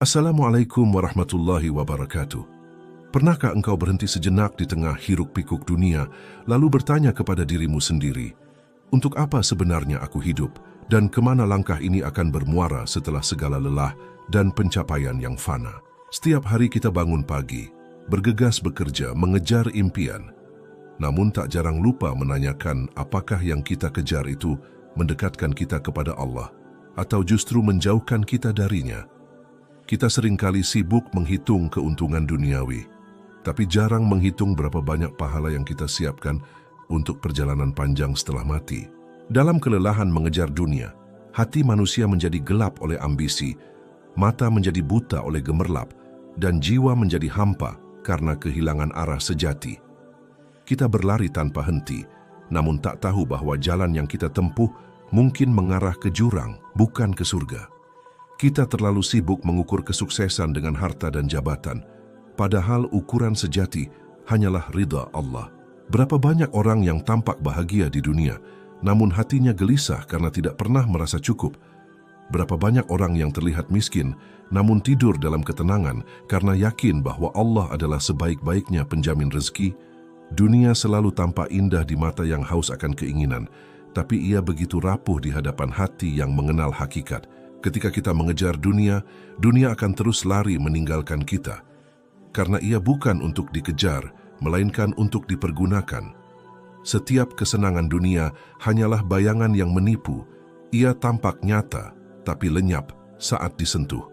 Assalamualaikum warahmatullahi wabarakatuh. Pernahkah engkau berhenti sejenak di tengah hiruk-pikuk dunia, lalu bertanya kepada dirimu sendiri, untuk apa sebenarnya aku hidup, dan kemana langkah ini akan bermuara setelah segala lelah dan pencapaian yang fana? Setiap hari kita bangun pagi, bergegas bekerja, mengejar impian. Namun tak jarang lupa menanyakan apakah yang kita kejar itu mendekatkan kita kepada Allah, atau justru menjauhkan kita darinya. Kita seringkali sibuk menghitung keuntungan duniawi, tapi jarang menghitung berapa banyak pahala yang kita siapkan untuk perjalanan panjang setelah mati. Dalam kelelahan mengejar dunia, hati manusia menjadi gelap oleh ambisi, mata menjadi buta oleh gemerlap, dan jiwa menjadi hampa karena kehilangan arah sejati. Kita berlari tanpa henti, namun tak tahu bahwa jalan yang kita tempuh mungkin mengarah ke jurang, bukan ke surga. Kita terlalu sibuk mengukur kesuksesan dengan harta dan jabatan, padahal ukuran sejati hanyalah ridha Allah. Berapa banyak orang yang tampak bahagia di dunia, namun hatinya gelisah karena tidak pernah merasa cukup. Berapa banyak orang yang terlihat miskin, namun tidur dalam ketenangan karena yakin bahwa Allah adalah sebaik-baiknya penjamin rezeki. Dunia selalu tampak indah di mata yang haus akan keinginan, tapi ia begitu rapuh di hadapan hati yang mengenal hakikat. Ketika kita mengejar dunia, dunia akan terus lari meninggalkan kita. Karena ia bukan untuk dikejar, melainkan untuk dipergunakan. Setiap kesenangan dunia hanyalah bayangan yang menipu. Ia tampak nyata, tapi lenyap saat disentuh.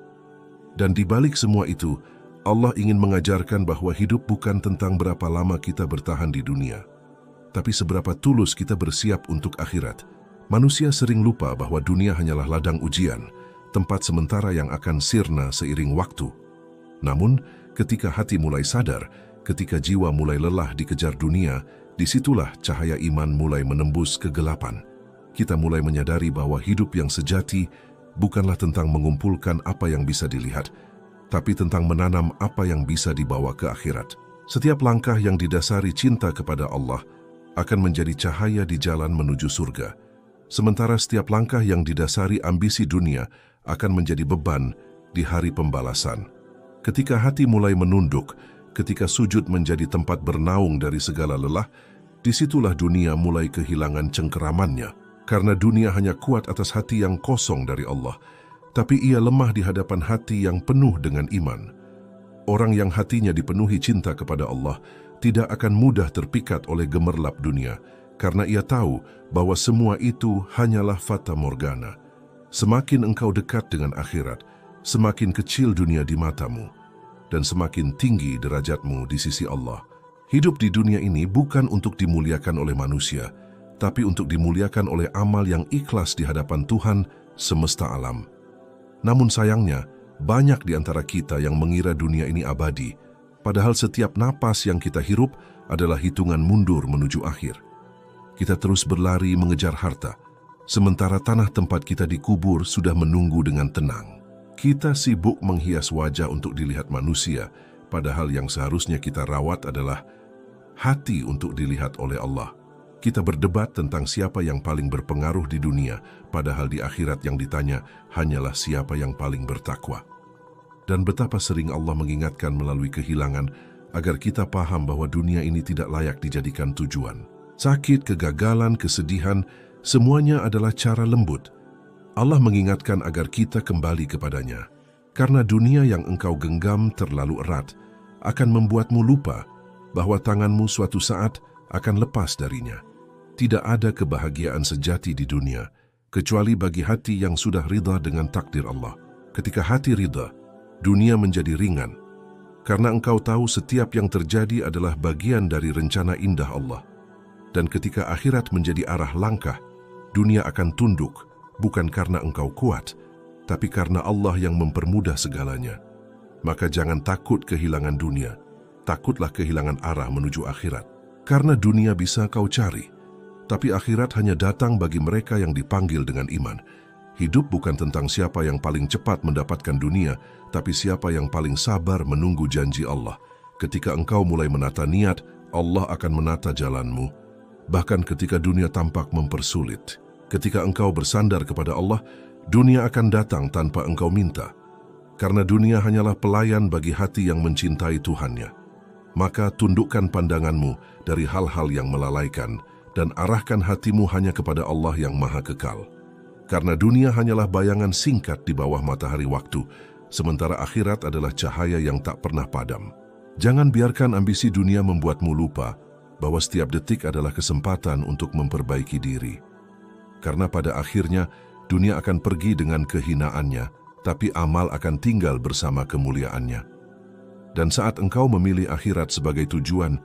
Dan di balik semua itu, Allah ingin mengajarkan bahwa hidup bukan tentang berapa lama kita bertahan di dunia, tapi seberapa tulus kita bersiap untuk akhirat. Manusia sering lupa bahwa dunia hanyalah ladang ujian, tempat sementara yang akan sirna seiring waktu. Namun, ketika hati mulai sadar, ketika jiwa mulai lelah dikejar dunia, disitulah cahaya iman mulai menembus kegelapan. Kita mulai menyadari bahwa hidup yang sejati bukanlah tentang mengumpulkan apa yang bisa dilihat, tapi tentang menanam apa yang bisa dibawa ke akhirat. Setiap langkah yang didasari cinta kepada Allah akan menjadi cahaya di jalan menuju surga. Sementara setiap langkah yang didasari ambisi dunia akan menjadi beban di hari pembalasan. Ketika hati mulai menunduk, ketika sujud menjadi tempat bernaung dari segala lelah, disitulah dunia mulai kehilangan cengkeramannya. Karena dunia hanya kuat atas hati yang kosong dari Allah, tapi ia lemah di hadapan hati yang penuh dengan iman. Orang yang hatinya dipenuhi cinta kepada Allah tidak akan mudah terpikat oleh gemerlap dunia, karena ia tahu bahwa semua itu hanyalah fata morgana. Semakin engkau dekat dengan akhirat, semakin kecil dunia di matamu, dan semakin tinggi derajatmu di sisi Allah. Hidup di dunia ini bukan untuk dimuliakan oleh manusia, tapi untuk dimuliakan oleh amal yang ikhlas di hadapan Tuhan semesta alam. Namun sayangnya, banyak di antara kita yang mengira dunia ini abadi, padahal setiap napas yang kita hirup adalah hitungan mundur menuju akhir. Kita terus berlari mengejar harta, sementara tanah tempat kita dikubur sudah menunggu dengan tenang. Kita sibuk menghias wajah untuk dilihat manusia, padahal yang seharusnya kita rawat adalah hati untuk dilihat oleh Allah. Kita berdebat tentang siapa yang paling berpengaruh di dunia, padahal di akhirat yang ditanya hanyalah siapa yang paling bertakwa. Dan betapa sering Allah mengingatkan melalui kehilangan agar kita paham bahwa dunia ini tidak layak dijadikan tujuan. Sakit, kegagalan, kesedihan, semuanya adalah cara lembut. Allah mengingatkan agar kita kembali kepadanya. Karena dunia yang engkau genggam terlalu erat akan membuatmu lupa bahwa tanganmu suatu saat akan lepas darinya. Tidak ada kebahagiaan sejati di dunia, kecuali bagi hati yang sudah ridha dengan takdir Allah. Ketika hati ridha, dunia menjadi ringan. Karena engkau tahu setiap yang terjadi adalah bagian dari rencana indah Allah. Dan ketika akhirat menjadi arah langkah, dunia akan tunduk, bukan karena engkau kuat, tapi karena Allah yang mempermudah segalanya. Maka jangan takut kehilangan dunia, takutlah kehilangan arah menuju akhirat. Karena dunia bisa kau cari, tapi akhirat hanya datang bagi mereka yang dipanggil dengan iman. Hidup bukan tentang siapa yang paling cepat mendapatkan dunia, tapi siapa yang paling sabar menunggu janji Allah. Ketika engkau mulai menata niat, Allah akan menata jalanmu. Bahkan ketika dunia tampak mempersulit, ketika engkau bersandar kepada Allah, dunia akan datang tanpa engkau minta. Karena dunia hanyalah pelayan bagi hati yang mencintai Tuhannya. Maka tundukkan pandanganmu dari hal-hal yang melalaikan dan arahkan hatimu hanya kepada Allah yang Maha Kekal. Karena dunia hanyalah bayangan singkat di bawah matahari waktu, sementara akhirat adalah cahaya yang tak pernah padam. Jangan biarkan ambisi dunia membuatmu lupa bahwa setiap detik adalah kesempatan untuk memperbaiki diri. Karena pada akhirnya dunia akan pergi dengan kehinaannya, tapi amal akan tinggal bersama kemuliaannya. Dan saat engkau memilih akhirat sebagai tujuan,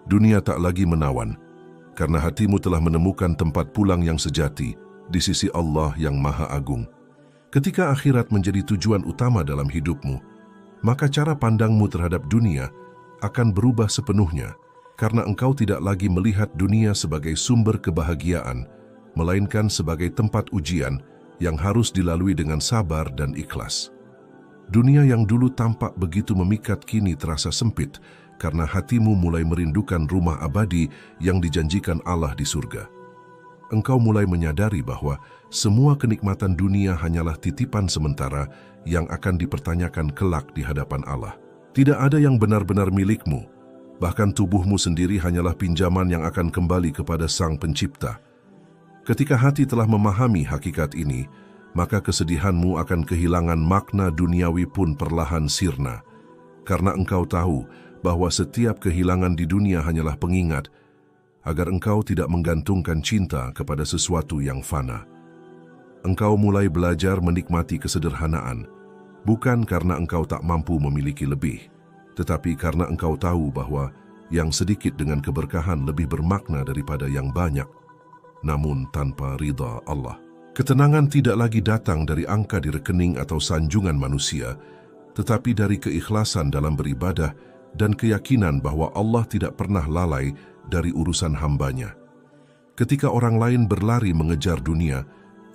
dunia tak lagi menawan, karena hatimu telah menemukan tempat pulang yang sejati di sisi Allah yang Maha Agung. Ketika akhirat menjadi tujuan utama dalam hidupmu, maka cara pandangmu terhadap dunia akan berubah sepenuhnya, karena engkau tidak lagi melihat dunia sebagai sumber kebahagiaan, melainkan sebagai tempat ujian yang harus dilalui dengan sabar dan ikhlas. Dunia yang dulu tampak begitu memikat kini terasa sempit karena hatimu mulai merindukan rumah abadi yang dijanjikan Allah di surga. Engkau mulai menyadari bahwa semua kenikmatan dunia hanyalah titipan sementara yang akan dipertanyakan kelak di hadapan Allah. Tidak ada yang benar-benar milikmu, bahkan tubuhmu sendiri hanyalah pinjaman yang akan kembali kepada Sang Pencipta. Ketika hati telah memahami hakikat ini, maka kesedihanmu akan kehilangan makna duniawi pun perlahan sirna. Karena engkau tahu bahwa setiap kehilangan di dunia hanyalah pengingat agar engkau tidak menggantungkan cinta kepada sesuatu yang fana. Engkau mulai belajar menikmati kesederhanaan, bukan karena engkau tak mampu memiliki lebih, tetapi karena engkau tahu bahwa yang sedikit dengan keberkahan lebih bermakna daripada yang banyak, namun tanpa ridha Allah. Ketenangan tidak lagi datang dari angka di rekening atau sanjungan manusia, tetapi dari keikhlasan dalam beribadah dan keyakinan bahwa Allah tidak pernah lalai dari urusan hambanya. Ketika orang lain berlari mengejar dunia,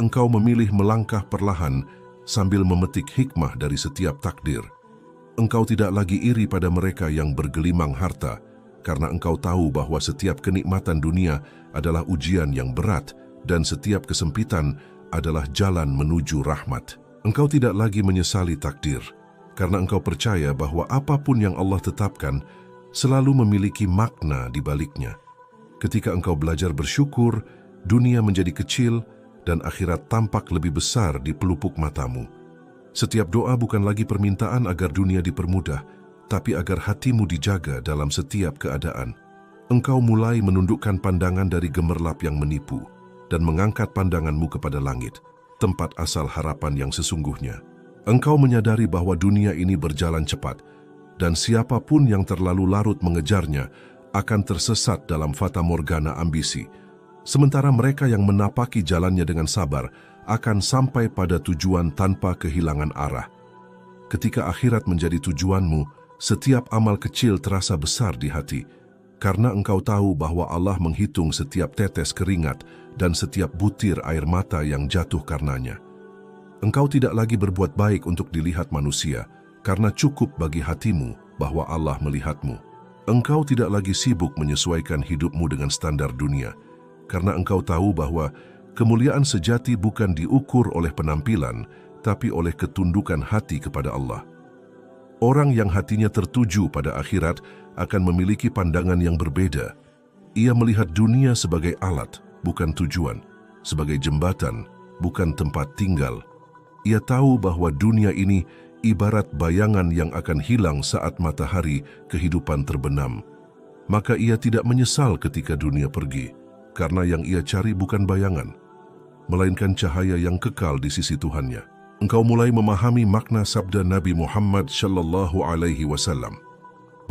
engkau memilih melangkah perlahan sambil memetik hikmah dari setiap takdir. Engkau tidak lagi iri pada mereka yang bergelimang harta, karena engkau tahu bahwa setiap kenikmatan dunia adalah ujian yang berat dan setiap kesempitan adalah jalan menuju rahmat. Engkau tidak lagi menyesali takdir, karena engkau percaya bahwa apapun yang Allah tetapkan selalu memiliki makna di baliknya. Ketika engkau belajar bersyukur, dunia menjadi kecil dan akhirat tampak lebih besar di pelupuk matamu. Setiap doa bukan lagi permintaan agar dunia dipermudah, tapi agar hatimu dijaga dalam setiap keadaan. Engkau mulai menundukkan pandangan dari gemerlap yang menipu dan mengangkat pandanganmu kepada langit, tempat asal harapan yang sesungguhnya. Engkau menyadari bahwa dunia ini berjalan cepat, dan siapapun yang terlalu larut mengejarnya akan tersesat dalam fata morgana ambisi, sementara mereka yang menapaki jalannya dengan sabar akan sampai pada tujuan tanpa kehilangan arah. Ketika akhirat menjadi tujuanmu, setiap amal kecil terasa besar di hati, karena engkau tahu bahwa Allah menghitung setiap tetes keringat dan setiap butir air mata yang jatuh karenanya. Engkau tidak lagi berbuat baik untuk dilihat manusia, karena cukup bagi hatimu bahwa Allah melihatmu. Engkau tidak lagi sibuk menyesuaikan hidupmu dengan standar dunia, karena engkau tahu bahwa kemuliaan sejati bukan diukur oleh penampilan, tapi oleh ketundukan hati kepada Allah. Orang yang hatinya tertuju pada akhirat akan memiliki pandangan yang berbeda. Ia melihat dunia sebagai alat, bukan tujuan, sebagai jembatan, bukan tempat tinggal. Ia tahu bahwa dunia ini ibarat bayangan yang akan hilang saat matahari kehidupan terbenam. Maka ia tidak menyesal ketika dunia pergi, karena yang ia cari bukan bayangan, melainkan cahaya yang kekal di sisi Tuhannya. Engkau mulai memahami makna sabda Nabi Muhammad sallallahu alaihi wasallam.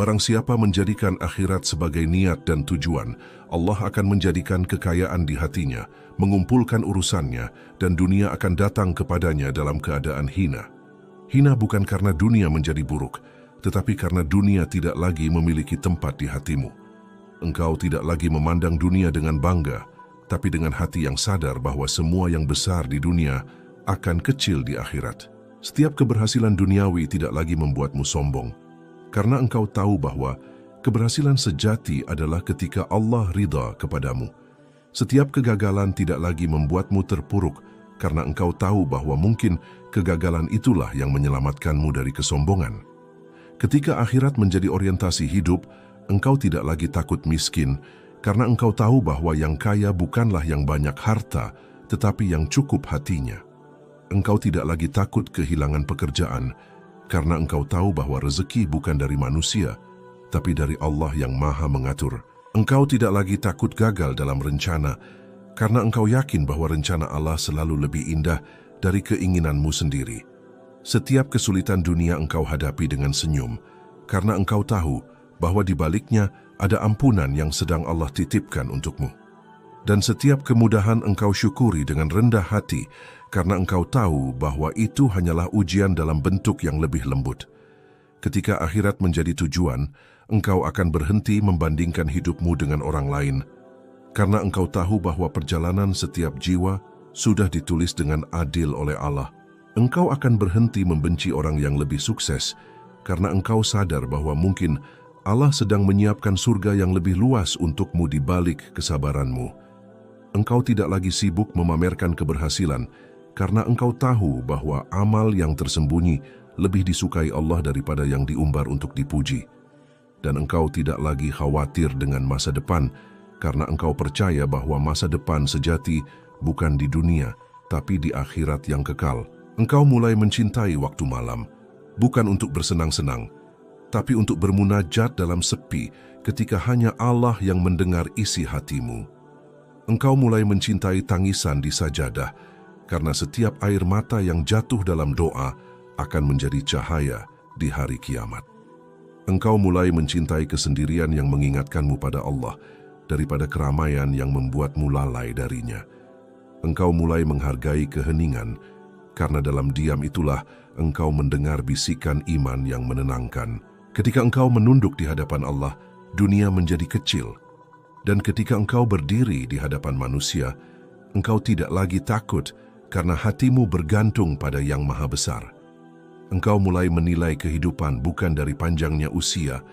Barang siapa menjadikan akhirat sebagai niat dan tujuan, Allah akan menjadikan kekayaan di hatinya, mengumpulkan urusannya, dan dunia akan datang kepadanya dalam keadaan hina. Hina bukan karena dunia menjadi buruk, tetapi karena dunia tidak lagi memiliki tempat di hatimu. Engkau tidak lagi memandang dunia dengan bangga, tapi dengan hati yang sadar bahwa semua yang besar di dunia akan kecil di akhirat. Setiap keberhasilan duniawi tidak lagi membuatmu sombong, karena engkau tahu bahwa keberhasilan sejati adalah ketika Allah ridha kepadamu. Setiap kegagalan tidak lagi membuatmu terpuruk, karena engkau tahu bahwa mungkin Kegagalan itulah yang menyelamatkanmu dari kesombongan. Ketika akhirat menjadi orientasi hidup, engkau tidak lagi takut miskin, karena engkau tahu bahwa yang kaya bukanlah yang banyak harta, tetapi yang cukup hatinya. Engkau tidak lagi takut kehilangan pekerjaan, karena engkau tahu bahwa rezeki bukan dari manusia, tapi dari Allah yang Maha Mengatur. Engkau tidak lagi takut gagal dalam rencana, karena engkau yakin bahwa rencana Allah selalu lebih indah dari keinginanmu sendiri. Setiap kesulitan dunia engkau hadapi dengan senyum, karena engkau tahu bahwa di baliknya ada ampunan yang sedang Allah titipkan untukmu. Dan setiap kemudahan engkau syukuri dengan rendah hati, karena engkau tahu bahwa itu hanyalah ujian dalam bentuk yang lebih lembut. Ketika akhirat menjadi tujuan, engkau akan berhenti membandingkan hidupmu dengan orang lain, karena engkau tahu bahwa perjalanan setiap jiwa sudah ditulis dengan adil oleh Allah. Engkau akan berhenti membenci orang yang lebih sukses, karena engkau sadar bahwa mungkin Allah sedang menyiapkan surga yang lebih luas untukmu di balik kesabaranmu. Engkau tidak lagi sibuk memamerkan keberhasilan, karena engkau tahu bahwa amal yang tersembunyi lebih disukai Allah daripada yang diumbar untuk dipuji. Dan engkau tidak lagi khawatir dengan masa depan, karena engkau percaya bahwa masa depan sejati bukan di dunia, tapi di akhirat yang kekal. Engkau mulai mencintai waktu malam, bukan untuk bersenang-senang, tapi untuk bermunajat dalam sepi ketika hanya Allah yang mendengar isi hatimu. Engkau mulai mencintai tangisan di sajadah, karena setiap air mata yang jatuh dalam doa akan menjadi cahaya di hari kiamat. Engkau mulai mencintai kesendirian yang mengingatkanmu pada Allah, daripada keramaian yang membuatmu lalai darinya. Engkau mulai menghargai keheningan, karena dalam diam itulah engkau mendengar bisikan iman yang menenangkan. Ketika engkau menunduk di hadapan Allah, dunia menjadi kecil. Dan ketika engkau berdiri di hadapan manusia, engkau tidak lagi takut karena hatimu bergantung pada Yang Maha Besar. Engkau mulai menilai kehidupan bukan dari panjangnya usia,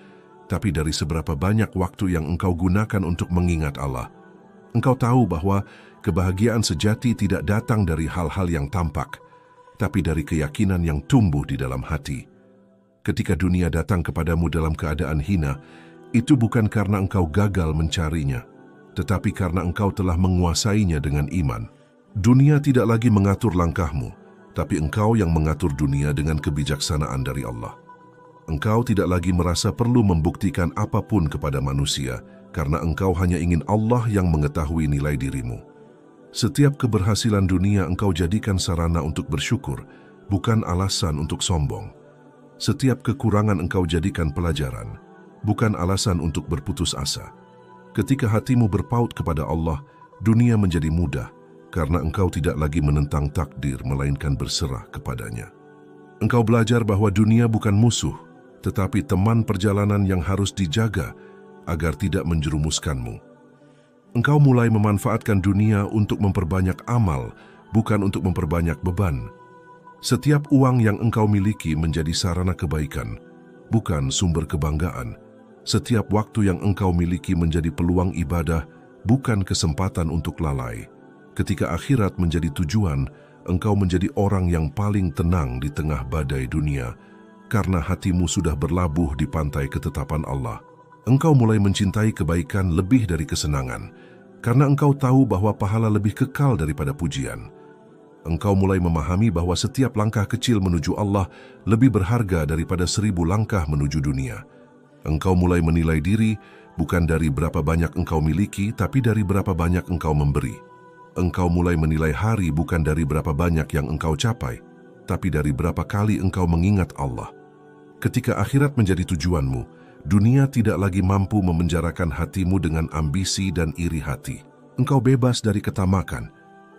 tapi dari seberapa banyak waktu yang engkau gunakan untuk mengingat Allah. Engkau tahu bahwa kebahagiaan sejati tidak datang dari hal-hal yang tampak, tapi dari keyakinan yang tumbuh di dalam hati. Ketika dunia datang kepadamu dalam keadaan hina, itu bukan karena engkau gagal mencarinya, tetapi karena engkau telah menguasainya dengan iman. Dunia tidak lagi mengatur langkahmu, tapi engkau yang mengatur dunia dengan kebijaksanaan dari Allah. Engkau tidak lagi merasa perlu membuktikan apapun kepada manusia, karena engkau hanya ingin Allah yang mengetahui nilai dirimu. Setiap keberhasilan dunia engkau jadikan sarana untuk bersyukur, bukan alasan untuk sombong. Setiap kekurangan engkau jadikan pelajaran, bukan alasan untuk berputus asa. Ketika hatimu berpaut kepada Allah, dunia menjadi mudah, karena engkau tidak lagi menentang takdir, melainkan berserah kepadanya. Engkau belajar bahwa dunia bukan musuh, tetapi teman perjalanan yang harus dijaga agar tidak menjerumuskanmu. Engkau mulai memanfaatkan dunia untuk memperbanyak amal, bukan untuk memperbanyak beban. Setiap uang yang engkau miliki menjadi sarana kebaikan, bukan sumber kebanggaan. Setiap waktu yang engkau miliki menjadi peluang ibadah, bukan kesempatan untuk lalai. Ketika akhirat menjadi tujuan, engkau menjadi orang yang paling tenang di tengah badai dunia, karena hatimu sudah berlabuh di pantai ketetapan Allah. Engkau mulai mencintai kebaikan lebih dari kesenangan, karena engkau tahu bahwa pahala lebih kekal daripada pujian. Engkau mulai memahami bahwa setiap langkah kecil menuju Allah lebih berharga daripada 1000 langkah menuju dunia. Engkau mulai menilai diri bukan dari berapa banyak engkau miliki, tapi dari berapa banyak engkau memberi. Engkau mulai menilai hari bukan dari berapa banyak yang engkau capai, tapi dari berapa kali engkau mengingat Allah. Ketika akhirat menjadi tujuanmu, dunia tidak lagi mampu memenjarakan hatimu dengan ambisi dan iri hati. Engkau bebas dari ketamakan,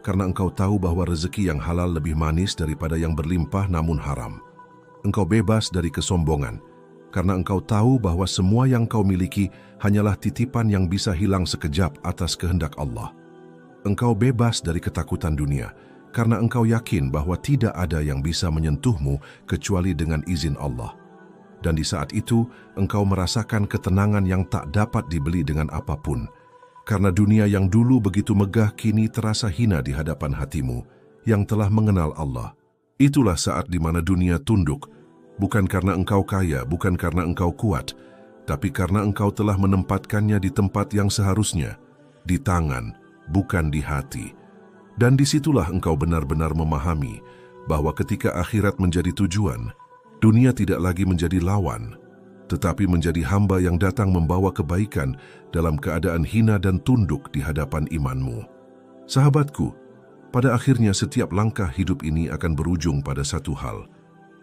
karena engkau tahu bahwa rezeki yang halal lebih manis daripada yang berlimpah namun haram. Engkau bebas dari kesombongan, karena engkau tahu bahwa semua yang kau miliki hanyalah titipan yang bisa hilang sekejap atas kehendak Allah. Engkau bebas dari ketakutan dunia, karena engkau yakin bahwa tidak ada yang bisa menyentuhmu kecuali dengan izin Allah. Dan di saat itu, engkau merasakan ketenangan yang tak dapat dibeli dengan apapun. Karena dunia yang dulu begitu megah kini terasa hina di hadapan hatimu yang telah mengenal Allah. Itulah saat di mana dunia tunduk, bukan karena engkau kaya, bukan karena engkau kuat, tapi karena engkau telah menempatkannya di tempat yang seharusnya, di tangan, bukan di hati. Dan disitulah engkau benar-benar memahami bahwa ketika akhirat menjadi tujuan, dunia tidak lagi menjadi lawan, tetapi menjadi hamba yang datang membawa kebaikan dalam keadaan hina dan tunduk di hadapan imanmu. Sahabatku, pada akhirnya setiap langkah hidup ini akan berujung pada satu hal,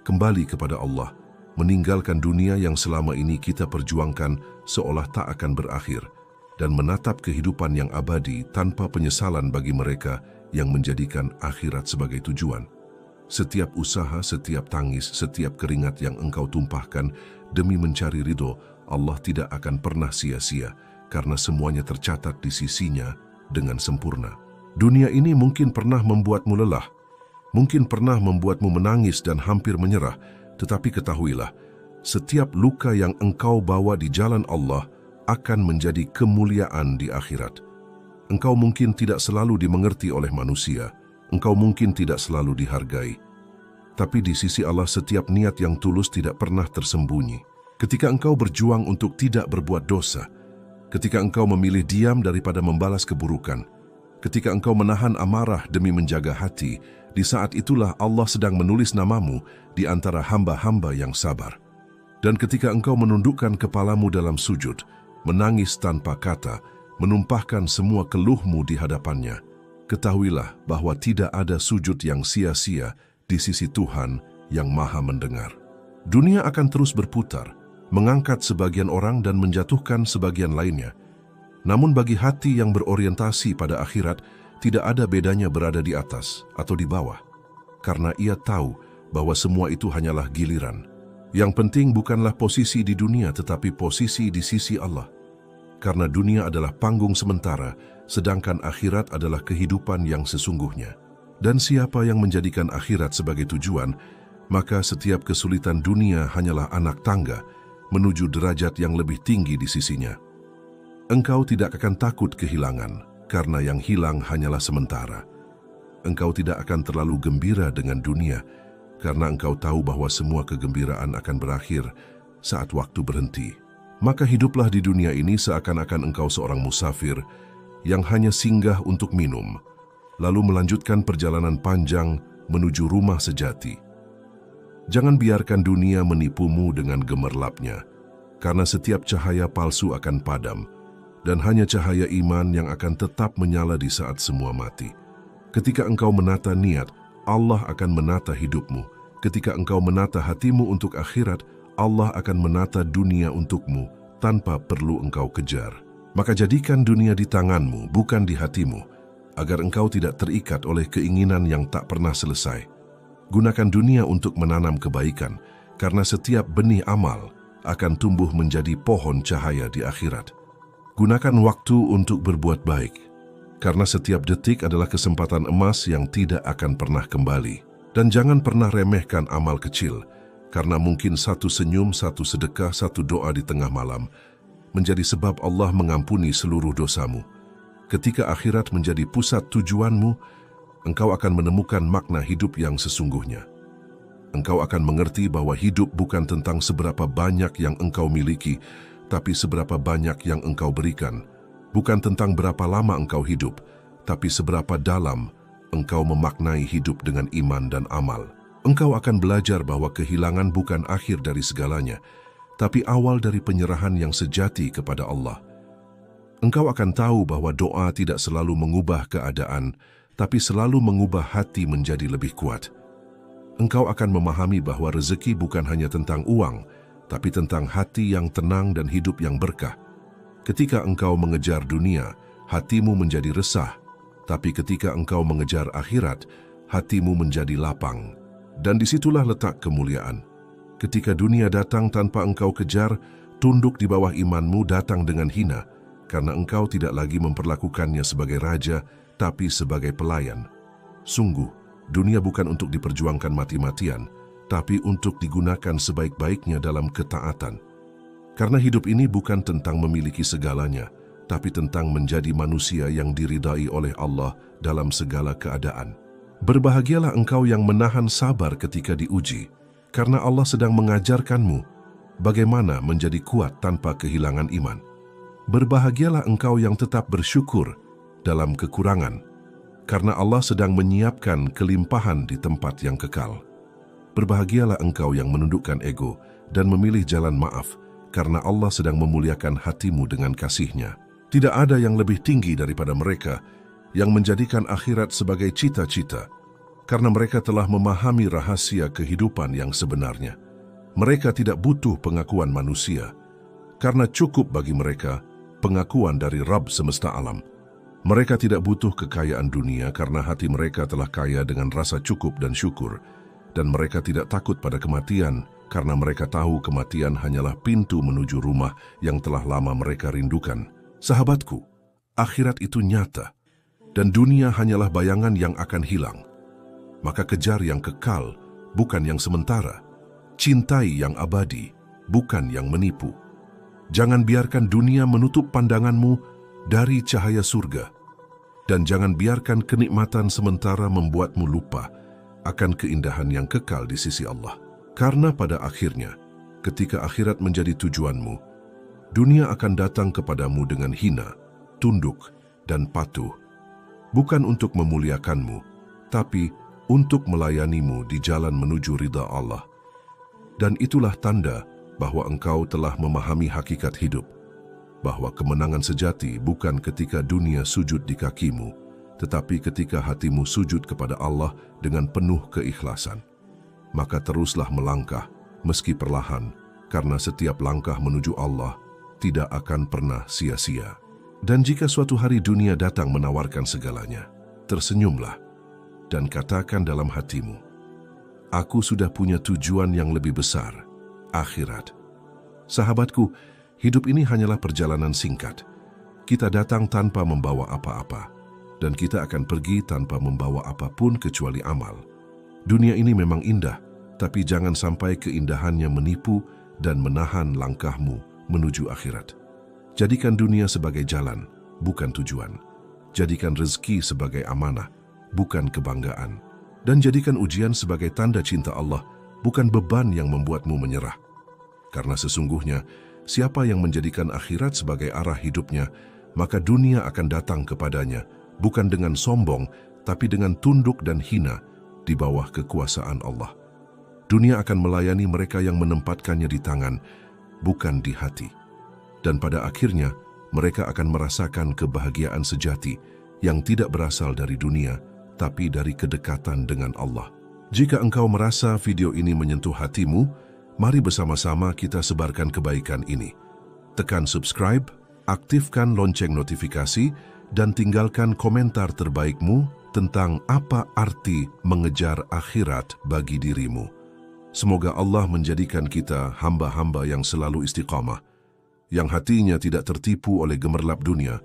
kembali kepada Allah, meninggalkan dunia yang selama ini kita perjuangkan seolah tak akan berakhir, dan menatap kehidupan yang abadi tanpa penyesalan bagi mereka yang menjadikan akhirat sebagai tujuan. Setiap usaha, setiap tangis, setiap keringat yang engkau tumpahkan demi mencari ridho Allah tidak akan pernah sia-sia, karena semuanya tercatat di sisinya dengan sempurna. Dunia ini mungkin pernah membuatmu lelah, mungkin pernah membuatmu menangis dan hampir menyerah, tetapi ketahuilah, setiap luka yang engkau bawa di jalan Allah akan menjadi kemuliaan di akhirat. Engkau mungkin tidak selalu dimengerti oleh manusia, engkau mungkin tidak selalu dihargai, tapi di sisi Allah setiap niat yang tulus tidak pernah tersembunyi. Ketika engkau berjuang untuk tidak berbuat dosa, ketika engkau memilih diam daripada membalas keburukan, ketika engkau menahan amarah demi menjaga hati, di saat itulah Allah sedang menulis namamu di antara hamba-hamba yang sabar. Dan ketika engkau menundukkan kepalamu dalam sujud, menangis tanpa kata, menumpahkan semua keluhmu di hadapannya, ketahuilah bahwa tidak ada sujud yang sia-sia di sisi Tuhan yang Maha Mendengar. Dunia akan terus berputar, mengangkat sebagian orang dan menjatuhkan sebagian lainnya. Namun bagi hati yang berorientasi pada akhirat, tidak ada bedanya berada di atas atau di bawah, karena ia tahu bahwa semua itu hanyalah giliran. Yang penting bukanlah posisi di dunia, tetapi posisi di sisi Allah. Karena dunia adalah panggung sementara, sedangkan akhirat adalah kehidupan yang sesungguhnya. Dan siapa yang menjadikan akhirat sebagai tujuan, maka setiap kesulitan dunia hanyalah anak tangga menuju derajat yang lebih tinggi di sisinya. Engkau tidak akan takut kehilangan, karena yang hilang hanyalah sementara. Engkau tidak akan terlalu gembira dengan dunia, karena engkau tahu bahwa semua kegembiraan akan berakhir saat waktu berhenti. Maka hiduplah di dunia ini seakan-akan engkau seorang musafir yang hanya singgah untuk minum, lalu melanjutkan perjalanan panjang menuju rumah sejati. Jangan biarkan dunia menipumu dengan gemerlapnya, karena setiap cahaya palsu akan padam, dan hanya cahaya iman yang akan tetap menyala di saat semua mati. Ketika engkau menata niat, Allah akan menata hidupmu. Ketika engkau menata hatimu untuk akhirat, Allah akan menata dunia untukmu tanpa perlu engkau kejar. Maka jadikan dunia di tanganmu, bukan di hatimu, agar engkau tidak terikat oleh keinginan yang tak pernah selesai. Gunakan dunia untuk menanam kebaikan, karena setiap benih amal akan tumbuh menjadi pohon cahaya di akhirat. Gunakan waktu untuk berbuat baik, karena setiap detik adalah kesempatan emas yang tidak akan pernah kembali. Dan jangan pernah remehkan amal kecil, karena mungkin satu senyum, satu sedekah, satu doa di tengah malam menjadi sebab Allah mengampuni seluruh dosamu. Ketika akhirat menjadi pusat tujuanmu, engkau akan menemukan makna hidup yang sesungguhnya. Engkau akan mengerti bahwa hidup bukan tentang seberapa banyak yang engkau miliki, tapi seberapa banyak yang engkau berikan. Bukan tentang berapa lama engkau hidup, tapi seberapa dalam engkau memaknai hidup dengan iman dan amal. Engkau akan belajar bahwa kehilangan bukan akhir dari segalanya, tapi awal dari penyerahan yang sejati kepada Allah. Engkau akan tahu bahwa doa tidak selalu mengubah keadaan, tapi selalu mengubah hati menjadi lebih kuat. Engkau akan memahami bahwa rezeki bukan hanya tentang uang, tapi tentang hati yang tenang dan hidup yang berkah. Ketika engkau mengejar dunia, hatimu menjadi resah, tapi ketika engkau mengejar akhirat, hatimu menjadi lapang. Dan disitulah letak kemuliaan. Ketika dunia datang tanpa engkau kejar, tunduk di bawah imanmu datang dengan hina, karena engkau tidak lagi memperlakukannya sebagai raja, tapi sebagai pelayan. Sungguh, dunia bukan untuk diperjuangkan mati-matian, tapi untuk digunakan sebaik-baiknya dalam ketaatan. Karena hidup ini bukan tentang memiliki segalanya, tapi tentang menjadi manusia yang diridai oleh Allah dalam segala keadaan. Berbahagialah engkau yang menahan sabar ketika diuji, karena Allah sedang mengajarkanmu bagaimana menjadi kuat tanpa kehilangan iman. Berbahagialah engkau yang tetap bersyukur dalam kekurangan, karena Allah sedang menyiapkan kelimpahan di tempat yang kekal. Berbahagialah engkau yang menundukkan ego dan memilih jalan maaf, karena Allah sedang memuliakan hatimu dengan kasih-Nya. Tidak ada yang lebih tinggi daripada mereka yang menjadikan akhirat sebagai cita-cita, karena mereka telah memahami rahasia kehidupan yang sebenarnya. Mereka tidak butuh pengakuan manusia, karena cukup bagi mereka pengakuan dari Rabb semesta alam. Mereka tidak butuh kekayaan dunia karena hati mereka telah kaya dengan rasa cukup dan syukur, dan mereka tidak takut pada kematian karena mereka tahu kematian hanyalah pintu menuju rumah yang telah lama mereka rindukan. Sahabatku, akhirat itu nyata, dan dunia hanyalah bayangan yang akan hilang. Maka kejar yang kekal, bukan yang sementara. Cintai yang abadi, bukan yang menipu. Jangan biarkan dunia menutup pandanganmu dari cahaya surga, dan jangan biarkan kenikmatan sementara membuatmu lupa akan keindahan yang kekal di sisi Allah. Karena pada akhirnya, ketika akhirat menjadi tujuanmu, dunia akan datang kepadamu dengan hina, tunduk, dan patuh, bukan untuk memuliakanmu, tapi untuk melayanimu di jalan menuju ridha Allah. Dan itulah tanda bahwa engkau telah memahami hakikat hidup, bahwa kemenangan sejati bukan ketika dunia sujud di kakimu, tetapi ketika hatimu sujud kepada Allah dengan penuh keikhlasan. Maka teruslah melangkah, meski perlahan, karena setiap langkah menuju Allah tidak akan pernah sia-sia. Dan jika suatu hari dunia datang menawarkan segalanya, tersenyumlah dan katakan dalam hatimu, aku sudah punya tujuan yang lebih besar, akhirat. Sahabatku, hidup ini hanyalah perjalanan singkat. Kita datang tanpa membawa apa-apa, dan kita akan pergi tanpa membawa apapun kecuali amal. Dunia ini memang indah, tapi jangan sampai keindahannya menipu dan menahan langkahmu menuju akhirat. Jadikan dunia sebagai jalan, bukan tujuan. Jadikan rezeki sebagai amanah, bukan kebanggaan. Dan jadikan ujian sebagai tanda cinta Allah, bukan beban yang membuatmu menyerah. Karena sesungguhnya, siapa yang menjadikan akhirat sebagai arah hidupnya, maka dunia akan datang kepadanya, bukan dengan sombong, tapi dengan tunduk dan hina di bawah kekuasaan Allah. Dunia akan melayani mereka yang menempatkannya di tangan, bukan di hati. Dan pada akhirnya, mereka akan merasakan kebahagiaan sejati yang tidak berasal dari dunia, tapi dari kedekatan dengan Allah. Jika engkau merasa video ini menyentuh hatimu, mari bersama-sama kita sebarkan kebaikan ini. Tekan subscribe, aktifkan lonceng notifikasi, dan tinggalkan komentar terbaikmu tentang apa arti mengejar akhirat bagi dirimu. Semoga Allah menjadikan kita hamba-hamba yang selalu istiqamah, yang hatinya tidak tertipu oleh gemerlap dunia,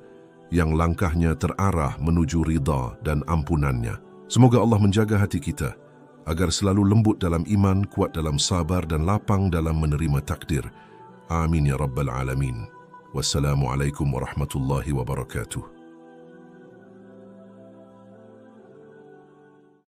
yang langkahnya terarah menuju ridha dan ampunannya. Semoga Allah menjaga hati kita, agar selalu lembut dalam iman, kuat dalam sabar, dan lapang dalam menerima takdir. Amin ya Rabbal Alamin. Wassalamualaikum warahmatullahi wabarakatuh.